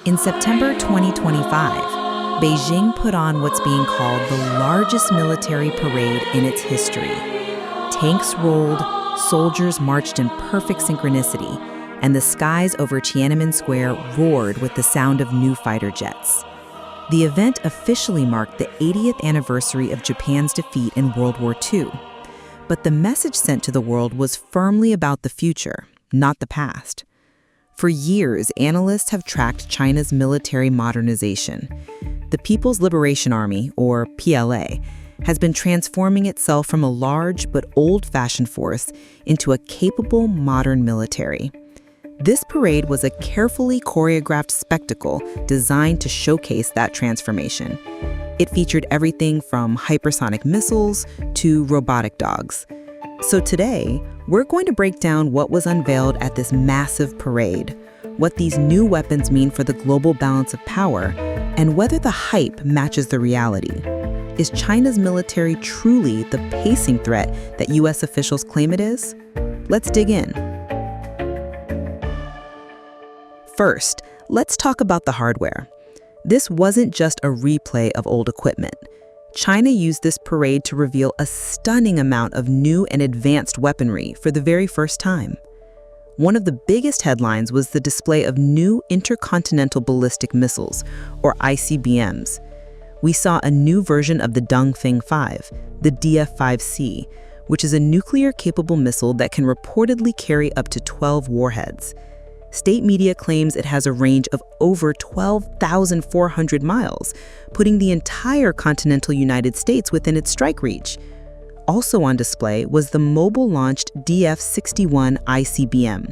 In September 2025, Beijing put on what's being called the largest military parade in its history. Tanks rolled, soldiers marched in perfect synchronicity, and the skies over Tiananmen Square roared with the sound of new fighter jets. The event officially marked the 80th anniversary of Japan's defeat in World War II. But the message sent to the world was firmly about the future, not the past. For years, analysts have tracked China's military modernization. The People's Liberation Army, or PLA, has been transforming itself from a large but old-fashioned force into a capable modern military. This parade was a carefully choreographed spectacle designed to showcase that transformation. It featured everything from hypersonic missiles to robotic dogs. So today, we're going to break down what was unveiled at this massive parade, what these new weapons mean for the global balance of power, and whether the hype matches the reality. Is China's military truly the pacing threat that U.S. officials claim it is? Let's dig in. First, let's talk about the hardware. This wasn't just a replay of old equipment. China used this parade to reveal a stunning amount of new and advanced weaponry for the very first time. One of the biggest headlines was the display of new intercontinental ballistic missiles, or ICBMs. We saw a new version of the Dongfeng 5, the DF-5C, which is a nuclear-capable missile that can reportedly carry up to 12 warheads. State media claims it has a range of over 12,400 miles, putting the entire continental United States within its strike reach. Also on display was the mobile-launched DF-61 ICBM.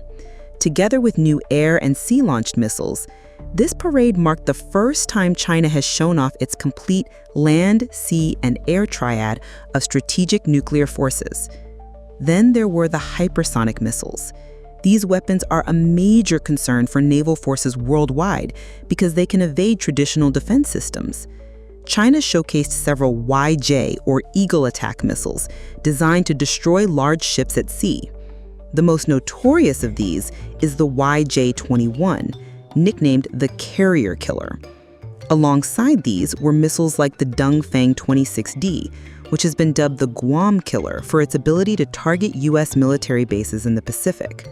Together with new air and sea-launched missiles, this parade marked the first time China has shown off its complete land, sea, and air triad of strategic nuclear forces. Then there were the hypersonic missiles. These weapons are a major concern for naval forces worldwide because they can evade traditional defense systems. China showcased several YJ, or Eagle attack missiles, designed to destroy large ships at sea. The most notorious of these is the YJ-21, nicknamed the Carrier Killer. Alongside these were missiles like the Dongfeng 26D, which has been dubbed the Guam Killer for its ability to target U.S. military bases in the Pacific.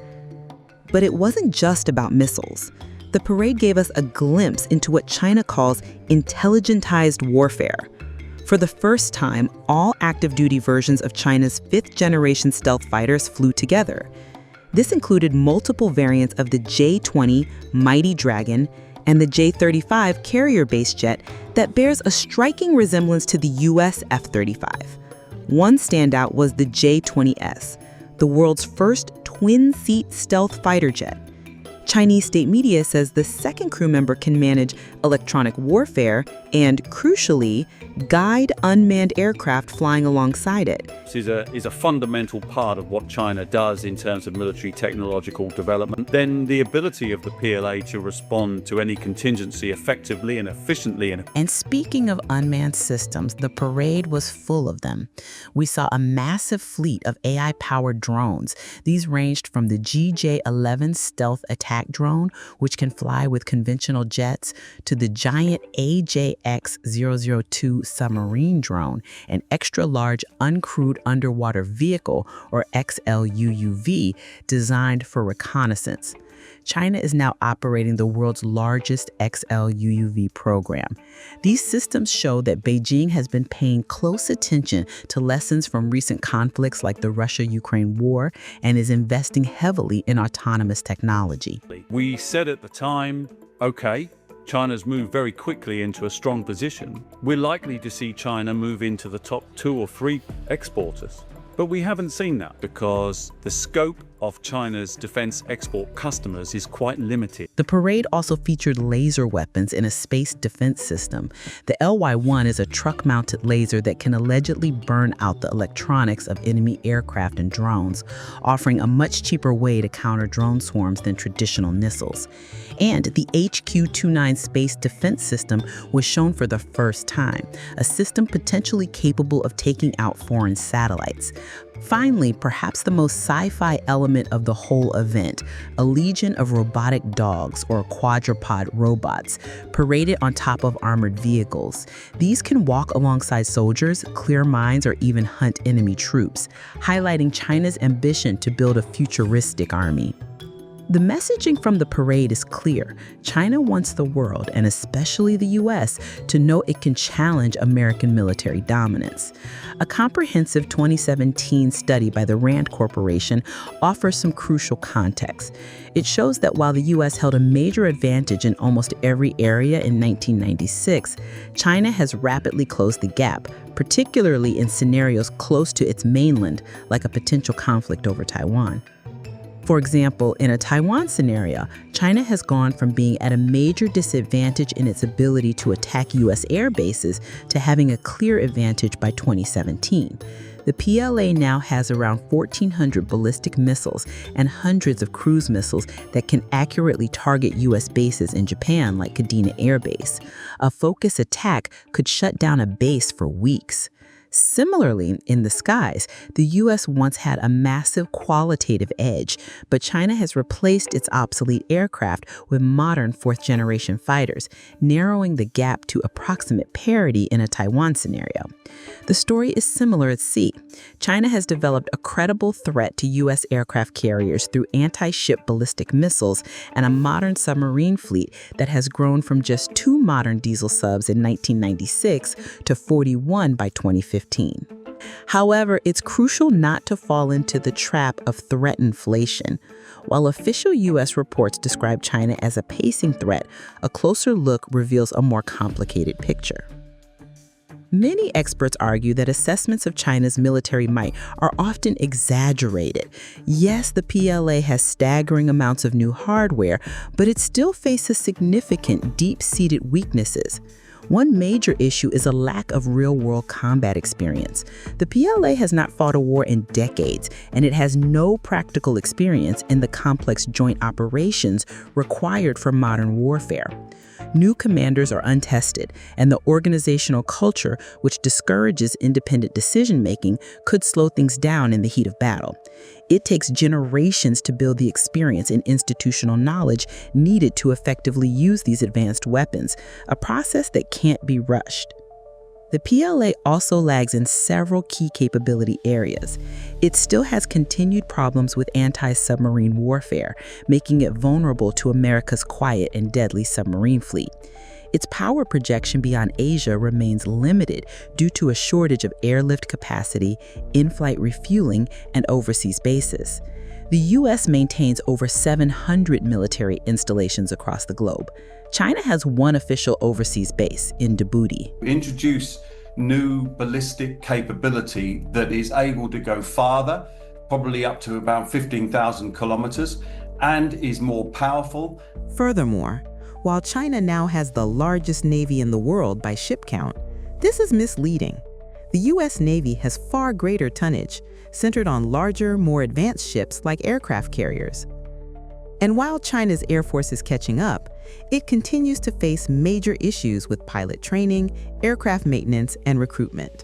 But it wasn't just about missiles. The parade gave us a glimpse into what China calls intelligentized warfare. For the first time, all active-duty versions of China's fifth-generation stealth fighters flew together. This included multiple variants of the J-20 Mighty Dragon and the J-35 carrier-based jet that bears a striking resemblance to the U.S. F-35. One standout was the J-20S, the world's first twin-seat stealth fighter jet. Chinese state media says the second crew member can manage electronic warfare and, crucially, guide unmanned aircraft flying alongside it. This is a fundamental part of what China does in terms of military technological development. Then the ability of the PLA to respond to any contingency effectively and efficiently. And speaking of unmanned systems, the parade was full of them. We saw a massive fleet of AI-powered drones. These ranged from the GJ-11 stealth attack drone, which can fly with conventional jets, to the giant AJX-002 submarine drone, an extra-large uncrewed underwater vehicle, or XLUUV, designed for reconnaissance. China is now operating the world's largest XLUUV program. These systems show that Beijing has been paying close attention to lessons from recent conflicts like the Russia-Ukraine war and is investing heavily in autonomous technology. We said at the time, okay, China's moved very quickly into a strong position. We're likely to see China move into the top 2 or 3 exporters. But we haven't seen that because the scope of China's defense export customers is quite limited. The parade also featured laser weapons in a space defense system. The LY-1 is a truck-mounted laser that can allegedly burn out the electronics of enemy aircraft and drones, offering a much cheaper way to counter drone swarms than traditional missiles. And the HQ-29 space defense system was shown for the first time, a system potentially capable of taking out foreign satellites. Finally, perhaps the most sci-fi element of the whole event, a legion of robotic dogs or quadruped robots paraded on top of armored vehicles. These can walk alongside soldiers, clear mines, or even hunt enemy troops, highlighting China's ambition to build a futuristic army. The messaging from the parade is clear. China wants the world, and especially the U.S., to know it can challenge American military dominance. A comprehensive 2017 study by the Rand Corporation offers some crucial context. It shows that while the U.S. held a major advantage in almost every area in 1996, China has rapidly closed the gap, particularly in scenarios close to its mainland, like a potential conflict over Taiwan. For example, in a Taiwan scenario, China has gone from being at a major disadvantage in its ability to attack U.S. air bases to having a clear advantage by 2017. The PLA now has around 1,400 ballistic missiles and hundreds of cruise missiles that can accurately target U.S. bases in Japan, like Kadena Air Base. A focused attack could shut down a base for weeks. Similarly, in the skies, the U.S. once had a massive qualitative edge, but China has replaced its obsolete aircraft with modern fourth-generation fighters, narrowing the gap to approximate parity in a Taiwan scenario. The story is similar at sea. China has developed a credible threat to U.S. aircraft carriers through anti-ship ballistic missiles and a modern submarine fleet that has grown from just 2 modern diesel subs in 1996 to 41 by 2015. However, it's crucial not to fall into the trap of threat inflation. While official U.S. reports describe China as a pacing threat, a closer look reveals a more complicated picture. Many experts argue that assessments of China's military might are often exaggerated. Yes, the PLA has staggering amounts of new hardware, but it still faces significant, deep-seated weaknesses. One major issue is a lack of real-world combat experience. The PLA has not fought a war in decades, and it has no practical experience in the complex joint operations required for modern warfare. New commanders are untested, and the organizational culture, which discourages independent decision-making, could slow things down in the heat of battle. It takes generations to build the experience and institutional knowledge needed to effectively use these advanced weapons, a process that can't be rushed. The PLA also lags in several key capability areas. It still has continued problems with anti-submarine warfare, making it vulnerable to America's quiet and deadly submarine fleet. Its power projection beyond Asia remains limited due to a shortage of airlift capacity, in-flight refueling, and overseas bases. The U.S. maintains over 700 military installations across the globe. China has one official overseas base in Djibouti. Introduce new ballistic capability that is able to go farther, probably up to about 15,000 kilometers, and is more powerful. Furthermore, while China now has the largest navy in the world by ship count, this is misleading. The U.S. Navy has far greater tonnage, centered on larger, more advanced ships like aircraft carriers. And while China's Air Force is catching up, it continues to face major issues with pilot training, aircraft maintenance, and recruitment.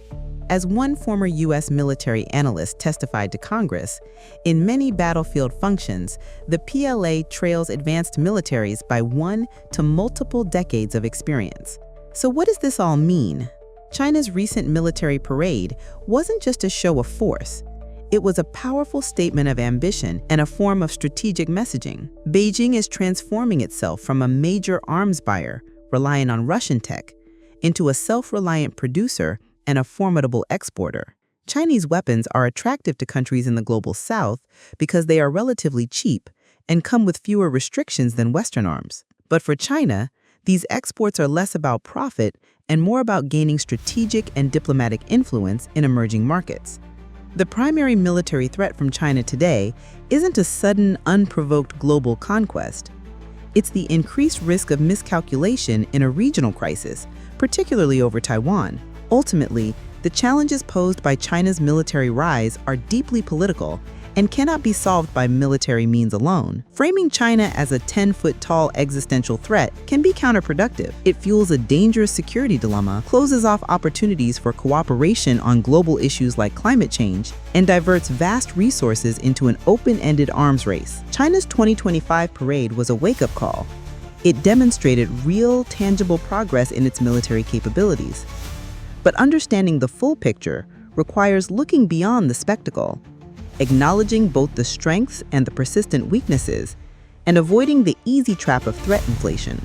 As one former U.S. military analyst testified to Congress, in many battlefield functions, the PLA trails advanced militaries by 1 to multiple decades of experience. So what does this all mean? China's recent military parade wasn't just a show of force. It was a powerful statement of ambition and a form of strategic messaging. Beijing is transforming itself from a major arms buyer, relying on Russian tech, into a self-reliant producer and a formidable exporter. Chinese weapons are attractive to countries in the global south because they are relatively cheap and come with fewer restrictions than Western arms. But for China, these exports are less about profit and more about gaining strategic and diplomatic influence in emerging markets. The primary military threat from China today isn't a sudden, unprovoked global conquest. It's the increased risk of miscalculation in a regional crisis, particularly over Taiwan. Ultimately, the challenges posed by China's military rise are deeply political, and cannot be solved by military means alone. Framing China as a 10-foot-tall existential threat can be counterproductive. It fuels a dangerous security dilemma, closes off opportunities for cooperation on global issues like climate change, and diverts vast resources into an open-ended arms race. China's 2025 parade was a wake-up call. It demonstrated real, tangible progress in its military capabilities. But understanding the full picture requires looking beyond the spectacle, acknowledging both the strengths and the persistent weaknesses, and avoiding the easy trap of threat inflation.